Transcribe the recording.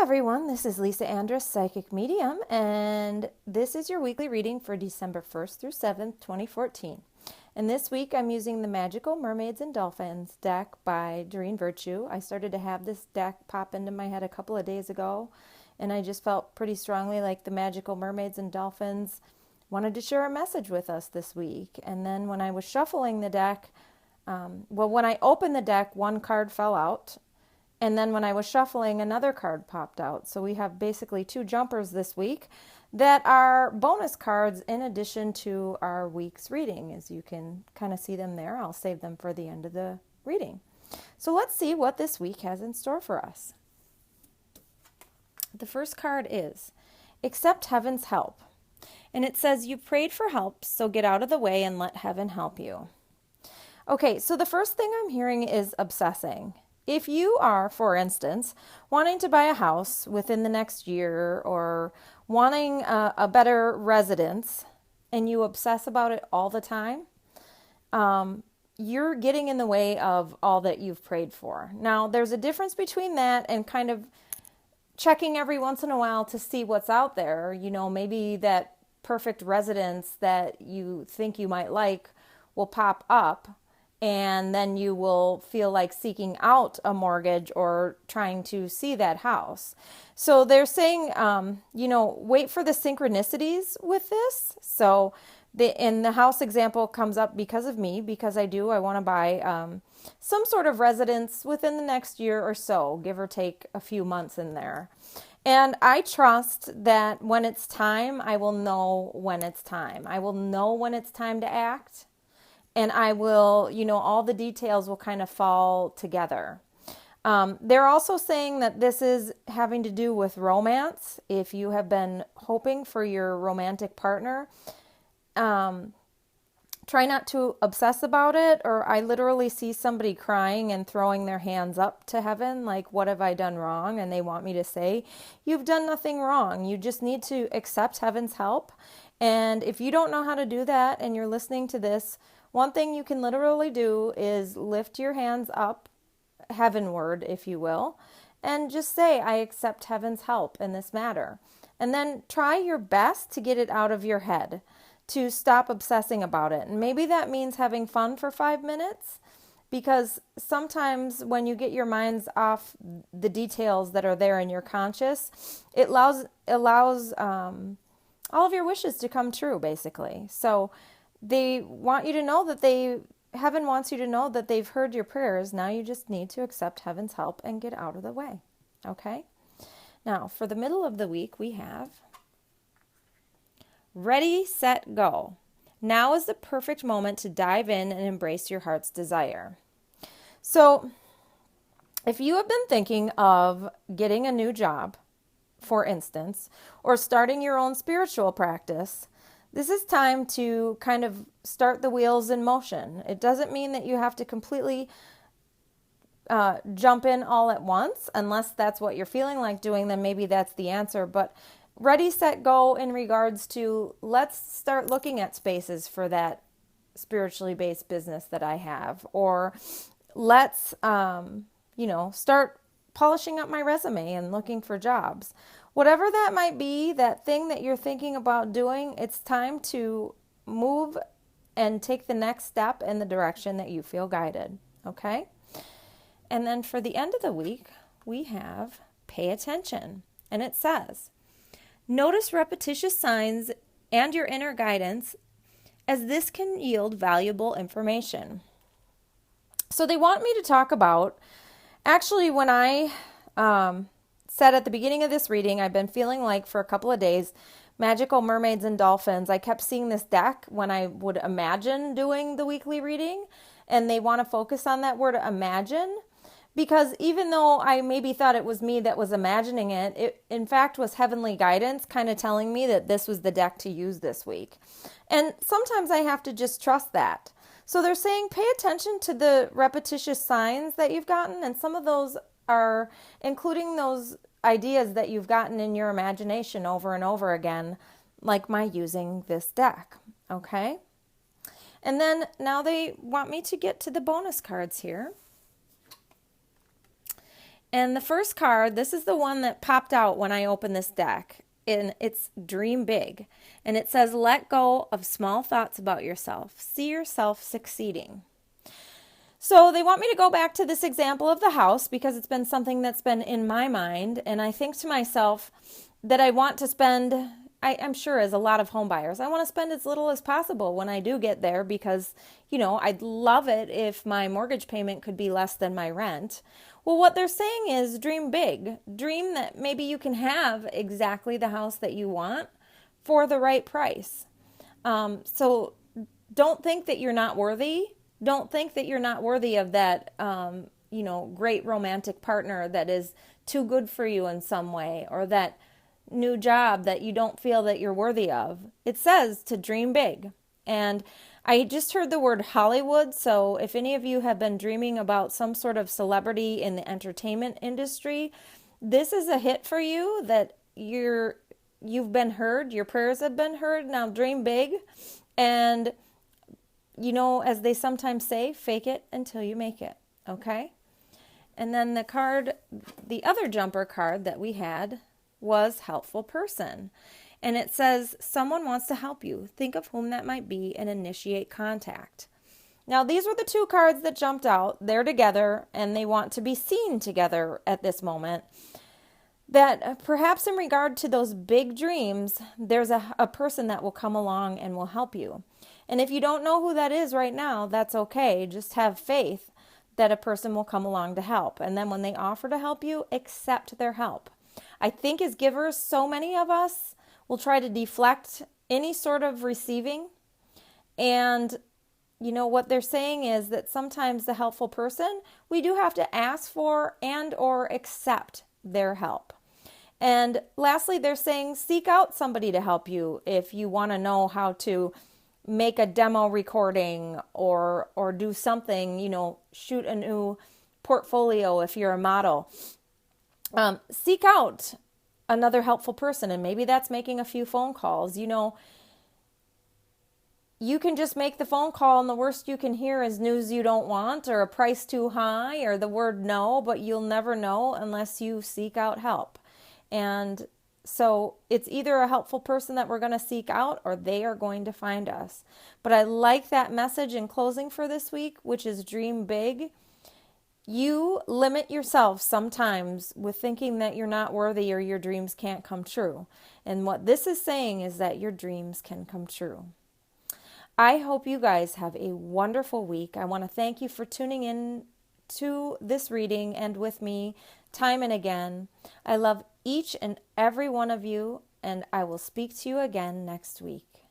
everyone, this is Lisa Andrus, Psychic Medium, and this is your weekly reading for December 1st through 7th, 2014. And this week I'm using the Magical Mermaids and Dolphins deck by Doreen Virtue. I started to have this deck pop into my head a couple of days ago, and I just felt pretty strongly like the Magical Mermaids and Dolphins wanted to share a message with us this week. And then when I was shuffling the deck, when I opened the deck, one card fell out. And then when I was shuffling, another card popped out. So we have basically two jumpers this week that are bonus cards in addition to our week's reading. As you can kind of see them there, I'll save them for the end of the reading. So let's see what this week has in store for us. The first card is Accept Heaven's Help. And it says, you prayed for help, so get out of the way and let heaven help you. Okay, so the first thing I'm hearing is obsessing. If you are, for instance, wanting to buy a house within the next year or wanting a better residence and you obsess about it all the time, you're getting in the way of all that you've prayed for. Now, there's a difference between that and kind of checking every once in a while to see what's out there. You know, maybe that perfect residence that you think you might like will pop up. And then you will feel like seeking out a mortgage or trying to see that house. So they're saying, wait for the synchronicities with this. So the house example comes up because of me, because I want to buy some sort of residence within the next year or so, give or take a few months in there. And I trust that when it's time, I will know when it's time. I will know when it's time to act. And I will, all the details will kind of fall together. They're also saying that this is having to do with romance. If you have been hoping for your romantic partner, try not to obsess about it. Or I literally see somebody crying and throwing their hands up to heaven, like, what have I done wrong? And they want me to say, you've done nothing wrong. You just need to accept heaven's help. And if you don't know how to do that and you're listening to this, one thing you can literally do is lift your hands up heavenward, if you will, and just say, I accept heaven's help in this matter. And then try your best to get it out of your head, to stop obsessing about it. And maybe that means having fun for 5 minutes, because sometimes when you get your minds off the details that are there in your conscious, it allows all of your wishes to come true, basically. So they want you to know that heaven wants you to know that they've heard your prayers. Now you just need to accept heaven's help and get out of the way. Okay? Now, for the middle of the week, we have Ready, Set, Go. Now is the perfect moment to dive in and embrace your heart's desire. So, if you have been thinking of getting a new job, for instance, or starting your own spiritual practice, this is time to kind of start the wheels in motion. It doesn't mean that you have to completely jump in all at once, unless that's what you're feeling like doing, then maybe that's the answer. But ready, set, go in regards to, let's start looking at spaces for that spiritually based business that I have. Or let's, start polishing up my resume and looking for jobs. Whatever that might be, that thing that you're thinking about doing, it's time to move and take the next step in the direction that you feel guided, okay? And then for the end of the week, we have Pay Attention. And it says, notice repetitious signs and your inner guidance, as this can yield valuable information. So they want me to talk about, actually, when I said at the beginning of this reading, I've been feeling like for a couple of days, Magical Mermaids and Dolphins, I kept seeing this deck when I would imagine doing the weekly reading, and they want to focus on that word imagine, because even though I maybe thought it was me that was imagining it, it in fact was heavenly guidance kind of telling me that this was the deck to use this week. And sometimes I have to just trust that. So they're saying pay attention to the repetitious signs that you've gotten, and some of those are including those ideas that you've gotten in your imagination over and over again, like my using this deck, okay? And then now they want me to get to the bonus cards here. And the first card, this is the one that popped out when I opened this deck. And it's Dream Big. And it says, let go of small thoughts about yourself. See yourself succeeding. So they want me to go back to this example of the house because it's been something that's been in my mind. And I think to myself that I want to spend, I'm sure as a lot of home buyers, I want to spend as little as possible when I do get there because, I'd love it if my mortgage payment could be less than my rent. Well, what they're saying is dream big. Dream that maybe you can have exactly the house that you want for the right price. So don't think that you're not worthy. Don't think that you're not worthy of that, great romantic partner that is too good for you in some way, or that new job that you don't feel that you're worthy of. It says to dream big. And I just heard the word Hollywood, so if any of you have been dreaming about some sort of celebrity in the entertainment industry, this is a hit for you, that you've been heard, your prayers have been heard. Now dream big. And as they sometimes say, fake it until you make it, okay? And then the other jumper card that we had was helpful person. And it says, someone wants to help you. Think of whom that might be and initiate contact. Now, these were the two cards that jumped out. They're together and they want to be seen together at this moment. That perhaps in regard to those big dreams, there's a person that will come along and will help you. And if you don't know who that is right now, that's okay. Just have faith that a person will come along to help. And then when they offer to help you, accept their help. I think as givers, so many of us will try to deflect any sort of receiving. And what they're saying is that sometimes the helpful person, we do have to ask for and or accept their help. And lastly, they're saying seek out somebody to help you if you want to know how to make a demo recording or do something, shoot a new portfolio if you're a model. Seek out another helpful person, and maybe that's making a few phone calls. You can just make the phone call and the worst you can hear is news you don't want, or a price too high, or the word no, but you'll never know unless you seek out help. And so it's either a helpful person that we're going to seek out or they are going to find us. But I like that message in closing for this week, which is dream big. You limit yourself sometimes with thinking that you're not worthy or your dreams can't come true. And what this is saying is that your dreams can come true. I hope you guys have a wonderful week. I want to thank you for tuning in to this reading and with me time and again. I love each and every one of you, and I will speak to you again next week.